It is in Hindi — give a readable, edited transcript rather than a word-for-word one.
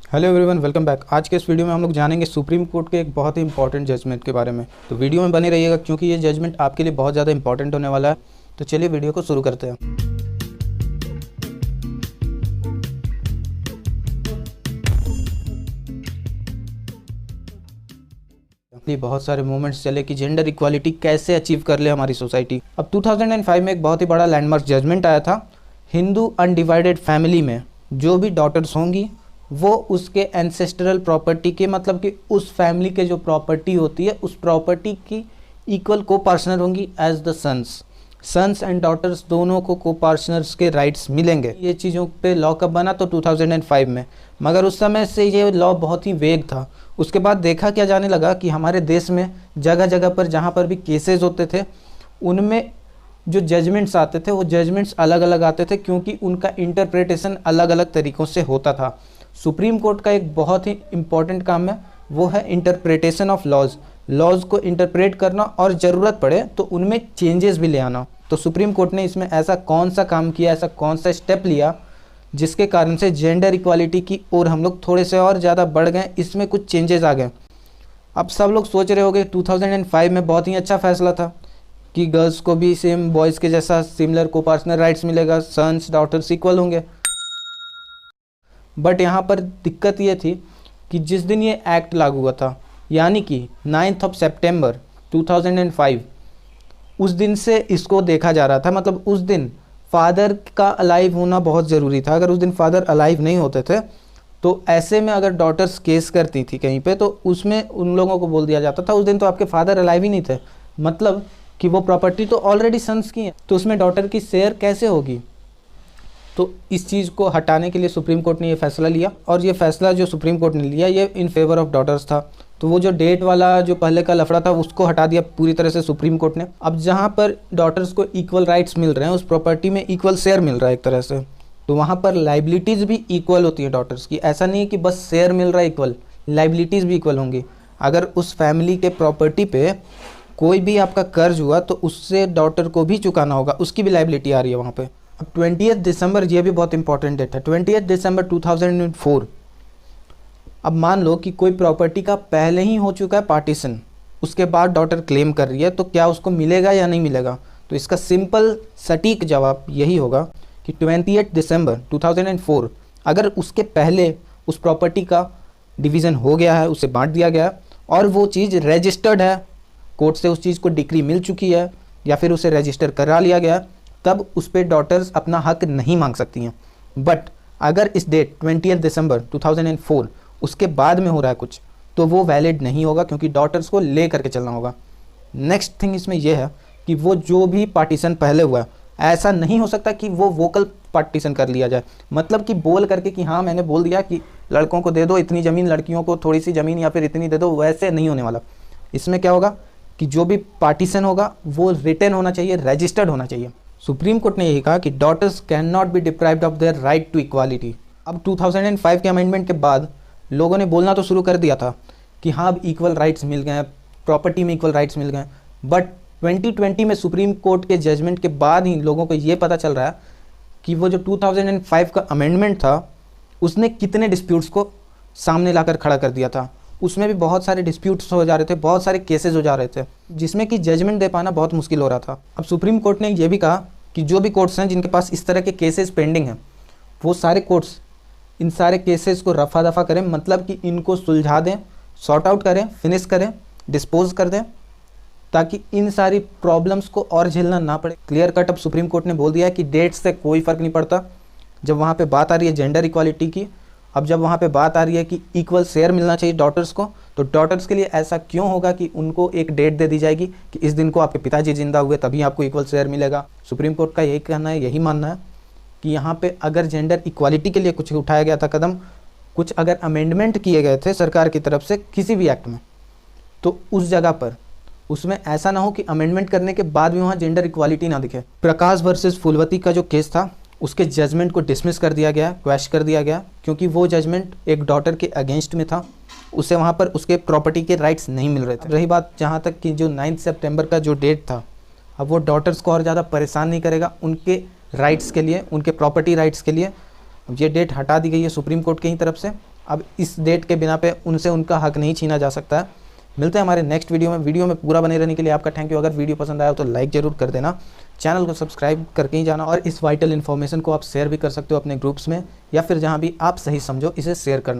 Hello everyone, welcome back. आज के इस वीडियो में हम लोग जानेंगे सुप्रीम कोर्ट के एक बहुत ही इंपॉर्टेंट जजमेंट के बारे में। तो वीडियो में बने रहिएगा क्योंकि ये जजमेंट आपके लिए बहुत ज़्यादा इंपॉर्टेंट होने वाला है। तो चलिए वीडियो को शुरू करते हैं। बहुत सारे मूवमेंट्स चले कि जेंडर इक्वालिटी कैसे अचीव कर ले हमारी सोसाइटी। अब 2005 में एक बहुत ही बड़ा लैंडमार्क जजमेंट आया था। हिंदू अनडिवाइडेड फैमिली में जो भी डॉटर्स होंगी वो उसके एंसेस्ट्रल प्रॉपर्टी के, मतलब कि उस फैमिली के जो प्रॉपर्टी होती है उस प्रॉपर्टी की इक्वल को पार्टनर होंगी as the sons and daughters दोनों को पार्टनर्स के राइट्स मिलेंगे। ये चीज़ों पे लॉ कब बना? तो 2005 में। मगर उस समय से ये लॉ बहुत ही वेग था। उसके बाद देखा क्या जाने लगा कि हमारे देश में जगह जगह पर जहाँ पर भी केसेस होते थे उनमें जो जजमेंट्स आते थे वो जजमेंट्स अलग अलग आते थे, क्योंकि उनका इंटरप्रिटेशन अलग अलग तरीक़ों से होता था। सुप्रीम कोर्ट का एक बहुत ही इम्पॉर्टेंट काम है, वो है इंटरप्रिटेशन ऑफ लॉज को इंटरप्रेट करना और ज़रूरत पड़े तो उनमें चेंजेस भी ले आना। तो सुप्रीम कोर्ट ने इसमें ऐसा कौन सा काम किया, ऐसा कौन सा स्टेप लिया जिसके कारण से जेंडर इक्वालिटी की ओर हम लोग थोड़े से और ज़्यादा बढ़ गए, इसमें कुछ चेंजेस आ गए। अब सब लोग सोच रहे होंगे 2005 में बहुत ही अच्छा फैसला था कि गर्ल्स को भी सेम बॉयज़ के जैसा सिमिलर को पार्टनर राइट्स मिलेगा, सन्स डॉटर्स इक्वल होंगे। बट यहाँ पर दिक्कत ये थी कि जिस दिन ये एक्ट लागू हुआ था, यानी कि 9 सितंबर 2005, उस दिन से इसको देखा जा रहा था। मतलब उस दिन फादर का अलाइव होना बहुत ज़रूरी था। अगर उस दिन फादर अलाइव नहीं होते थे तो ऐसे में अगर डॉटर्स केस करती थी कहीं पे तो उसमें उन लोगों को बोल दिया जाता था उस दिन तो आपके फादर अलाइव ही नहीं थे, मतलब कि वो प्रॉपर्टी तो ऑलरेडी सन्स की है, तो उसमें डॉटर की शेयर कैसे होगी। तो इस चीज़ को हटाने के लिए सुप्रीम कोर्ट ने ये फैसला लिया, और ये फैसला जो सुप्रीम कोर्ट ने लिया ये इन फेवर ऑफ डॉटर्स था। तो वो जो डेट वाला जो पहले का लफड़ा था उसको हटा दिया पूरी तरह से सुप्रीम कोर्ट ने। अब जहाँ पर डॉटर्स को इक्वल राइट्स मिल रहे हैं, उस प्रॉपर्टी में इक्वल शेयर मिल रहा है एक तरह से, तो वहाँ पर लाइबिलिटीज़ भी इक्वल होती है डॉटर्स की। ऐसा नहीं है कि बस शेयर मिल रहा है इक्वल, लाइबिलिटीज़ भी इक्वल होंगी। अगर उस फैमिली के प्रॉपर्टी पे कोई भी आपका कर्ज हुआ तो उससे डॉटर को भी चुकाना होगा, उसकी भी लाइबिलिटी आ रही है वहाँ पर। अब 20 दिसंबर, ये भी बहुत इंपॉर्टेंट डेट है, 20 दिसंबर 2004। अब मान लो कि कोई प्रॉपर्टी का पहले ही हो चुका है पार्टीशन, उसके बाद डॉटर क्लेम कर रही है, तो क्या उसको मिलेगा या नहीं मिलेगा? तो इसका सिंपल सटीक जवाब यही होगा कि 28 दिसंबर 2004 अगर उसके पहले उस प्रॉपर्टी का डिवीज़न हो गया है, उसे बांट दिया गया है और वो चीज़ रजिस्टर्ड है, कोर्ट से उस चीज़ को डिक्री मिल चुकी है या फिर उसे रजिस्टर करा लिया गया, तब उस पर डॉटर्स अपना हक नहीं मांग सकती हैं। बट अगर इस डेट 20 दिसंबर 2004 उसके बाद में हो रहा है कुछ, तो वो वैलिड नहीं होगा, क्योंकि डॉटर्स को ले करके चलना होगा। नेक्स्ट थिंग इसमें यह है कि वो जो भी पार्टीशन पहले हुआ है, ऐसा नहीं हो सकता कि वो वोकल पार्टीशन कर लिया जाए, मतलब कि बोल करके कि हाँ मैंने बोल दिया कि लड़कों को दे दो इतनी ज़मीन, लड़कियों को थोड़ी सी ज़मीन या फिर इतनी दे दो, वैसे नहीं होने वाला। इसमें क्या होगा कि जो भी पार्टीशन होगा वो रिटन होना चाहिए, रजिस्टर्ड होना चाहिए। सुप्रीम कोर्ट ने यही कहा कि daughters can not be deprived of their right to equality. अब 2005 के अमेंडमेंट के बाद लोगों ने बोलना तो शुरू कर दिया था कि हाँ अब इक्वल राइट्स मिल गए हैं, प्रॉपर्टी में इक्वल राइट्स मिल गए हैं। बट 2020 में सुप्रीम कोर्ट के जजमेंट के बाद ही लोगों को ये पता चल रहा है कि वो जो 2005 का अमेंडमेंट था उसने कितने डिस्प्यूट्स को सामने लाकर खड़ा कर दिया था। उसमें भी बहुत सारे डिस्प्यूट्स हो जा रहे थे, बहुत सारे केसेस हो जा रहे थे, जिसमें कि जजमेंट दे पाना बहुत मुश्किल हो रहा था। अब सुप्रीम कोर्ट ने यह भी कहा कि जो भी कोर्ट्स हैं जिनके पास इस तरह के केसेस पेंडिंग हैं, वो सारे कोर्ट्स इन सारे केसेस को रफा दफा करें, मतलब कि इनको सुलझा दें, सॉर्ट आउट करें, फिनिश करें, डिस्पोज कर दें, ताकि इन सारी प्रॉब्लम्स को और झेलना ना पड़े। क्लियर कट अब सुप्रीम कोर्ट ने बोल दिया है कि डेट से कोई फ़र्क नहीं पड़ता जब वहाँ पे बात आ रही है जेंडर इक्वालिटी की। अब जब वहाँ पे बात आ रही है कि इक्वल शेयर मिलना चाहिए डॉटर्स को, तो डॉटर्स के लिए ऐसा क्यों होगा कि उनको एक डेट दे दी जाएगी कि इस दिन को आपके पिताजी जिंदा हुए तभी आपको इक्वल शेयर मिलेगा। सुप्रीम कोर्ट का यही कहना है, यही मानना है कि यहाँ पे अगर जेंडर इक्वालिटी के लिए कुछ उठाया गया था कदम, कुछ अगर अमेंडमेंट किए गए थे सरकार की तरफ से किसी भी एक्ट में, तो उस जगह पर उसमें ऐसा ना हो कि अमेंडमेंट करने के बाद भी वहाँ जेंडर इक्वालिटी ना दिखे। प्रकाश वर्सेस फूलवती का जो केस था उसके जजमेंट को डिसमिस कर दिया गया, क्वैश कर दिया गया, क्योंकि वो जजमेंट एक डॉटर के अगेंस्ट में था, उसे वहाँ पर उसके प्रॉपर्टी के राइट्स नहीं मिल रहे थे। रही बात जहाँ तक कि जो 9 सितंबर का जो डेट था, अब वो डॉटर्स को और ज़्यादा परेशान नहीं करेगा उनके राइट्स के लिए, उनके प्रॉपर्टी राइट्स के लिए। ये डेट हटा दी गई है सुप्रीम कोर्ट की ही तरफ से, अब इस डेट के बिना पे उनसे उनका हक नहीं छीना जा सकता है। मिलते हैं हमारे नेक्स्ट वीडियो में पूरा बने रहने के लिए आपका थैंक यू। अगर वीडियो पसंद आया हो तो लाइक ज़रूर कर देना, चैनल को सब्सक्राइब करके ही जाना, और इस वाइटल इन्फॉर्मेशन को आप शेयर भी कर सकते हो अपने ग्रुप्स में, या फिर जहाँ भी आप सही समझो इसे शेयर करना।